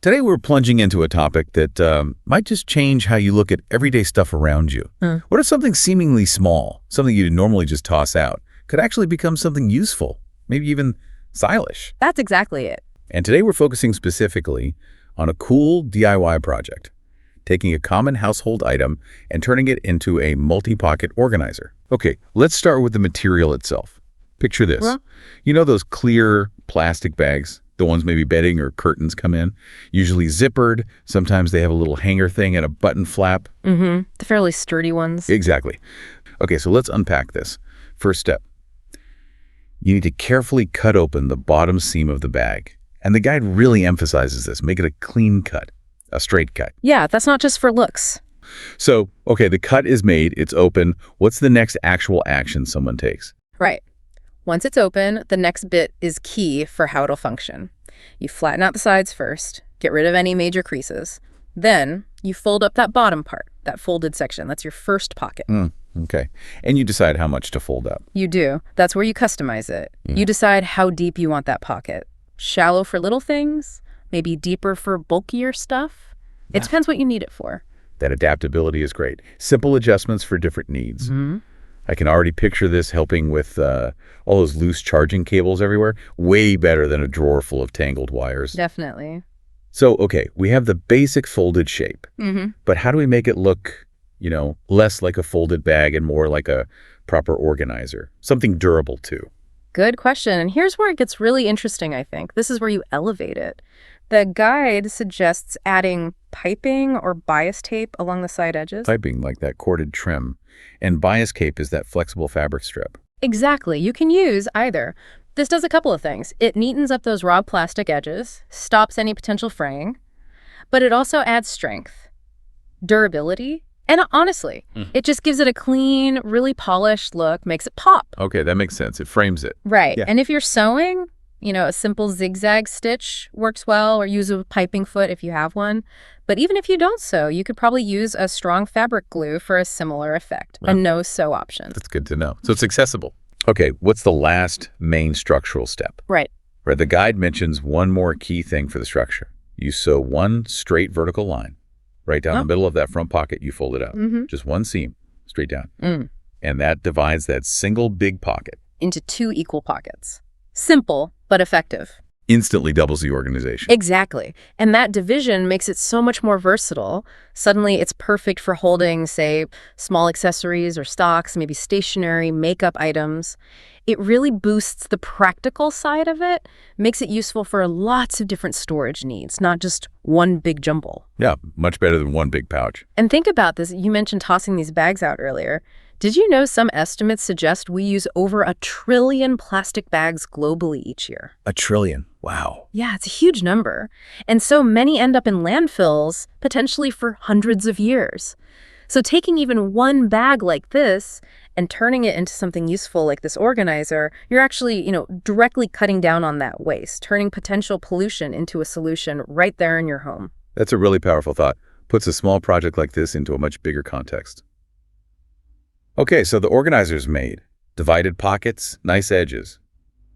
Today we're plunging into a topic that might just change how you look at everyday stuff around you. What if something seemingly small, something you'd normally just toss out, could actually become something useful, maybe even stylish? That's exactly it. And today we're focusing specifically on a cool DIY project, taking a common household item and turning it into a multi-pocket organizer. Okay, let's start with the material itself. Picture this. Well, You know those clear plastic bags? The ones maybe bedding or curtains come in, usually zippered. Sometimes they have a little hanger thing and a button flap. the fairly sturdy ones. Exactly. Okay, so let's unpack this. First step. You need to carefully cut open the bottom seam of the bag. And the guide really emphasizes this. Make it a clean cut, a straight cut. Yeah, that's not just for looks. So, okay, the cut is made, it's open. What's the next actual action someone takes? Right. Once it's open, the next bit is key for how it'll function. You flatten out the sides first, get rid of any major creases. Then you fold up that bottom part, that folded section. That's your first pocket. Okay. And you decide how much to fold up. You do. That's where you customize it. You decide how deep you want that pocket. Shallow for little things, maybe deeper for bulkier stuff. It depends what you need it for. That adaptability is great. Simple adjustments for different needs. I can already picture this helping with all those loose charging cables everywhere. Way better than a drawer full of tangled wires. Definitely. So, okay, we have the basic folded shape. But how do we make it look, less like a folded bag and more like a proper organizer? Something durable, too. Good question. And here's where it gets really interesting, I think. This is where you elevate it. The guide suggests adding piping or bias tape along the side edges. Piping like that corded trim. And bias cape is that flexible fabric strip. Exactly. You can use either. This does a couple of things. It neatens up those raw plastic edges, stops any potential fraying, but it also adds strength, durability, and honestly, it just gives it a clean, really polished look, makes it pop. Okay, that makes sense. It frames it. Right. Yeah. And if you're sewing, a simple zigzag stitch works well, or use a piping foot if you have one. But even if you don't sew, you could probably use a strong fabric glue for a similar effect. A no-sew option. That's good to know. So it's accessible. Okay, what's the last main structural step? Right. Where the guide mentions one more key thing for the structure. You sew one straight vertical line. Right down the middle of that front pocket, you fold it out. Just one seam, straight down. And that divides that single big pocket. Into two equal pockets. Simple, but effective. Instantly doubles the organization. Exactly. And that division makes it so much more versatile. Suddenly, it's perfect for holding, say, small accessories or stocks, maybe stationery, makeup items. It really boosts the practical side of it, makes it useful for lots of different storage needs, not just one big jumble. Yeah, much better than one big pouch. And think about this. You mentioned tossing these bags out earlier. Did you know some estimates suggest we use over 1 trillion plastic bags globally each year? 1 trillion. Wow. Yeah, it's a huge number. And so many end up in landfills, potentially for hundreds of years. So taking even one bag like this and turning it into something useful like this organizer, you're actually, directly cutting down on that waste, turning potential pollution into a solution right there in your home. That's a really powerful thought. Puts a small project like this into a much bigger context. Okay, so the organizer's made. Divided pockets, nice edges.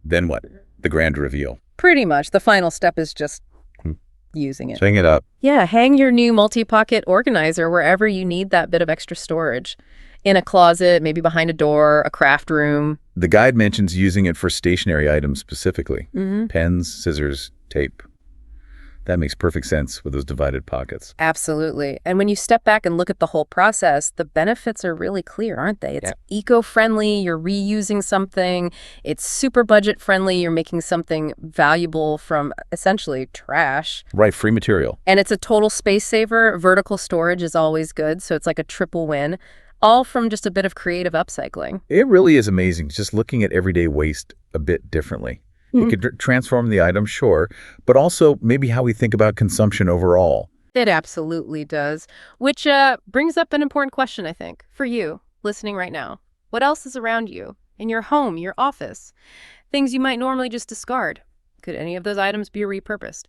Then what? The grand reveal. Pretty much. The final step is just using it. Hang it up. Yeah, hang your new multi-pocket organizer wherever you need that bit of extra storage. In a closet, maybe behind a door, a craft room. The guide mentions using it for stationary items specifically. Pens, scissors, tape. That makes perfect sense with those divided pockets. Absolutely. And when you step back and look at the whole process, the benefits are really clear, aren't they? It's eco-friendly, you're reusing something. It's super budget-friendly, you're making something valuable from essentially trash. Right, free material. And it's a total space saver. Vertical storage is always good, so it's like a triple win. All from just a bit of creative upcycling. It really is amazing just looking at everyday waste a bit differently. It could transform the item, sure, but also maybe how we think about consumption overall. It absolutely does, which brings up an important question, I think, for you listening right now. What else is around you, in your home, your office? Things you might normally just discard. Could any of those items be repurposed?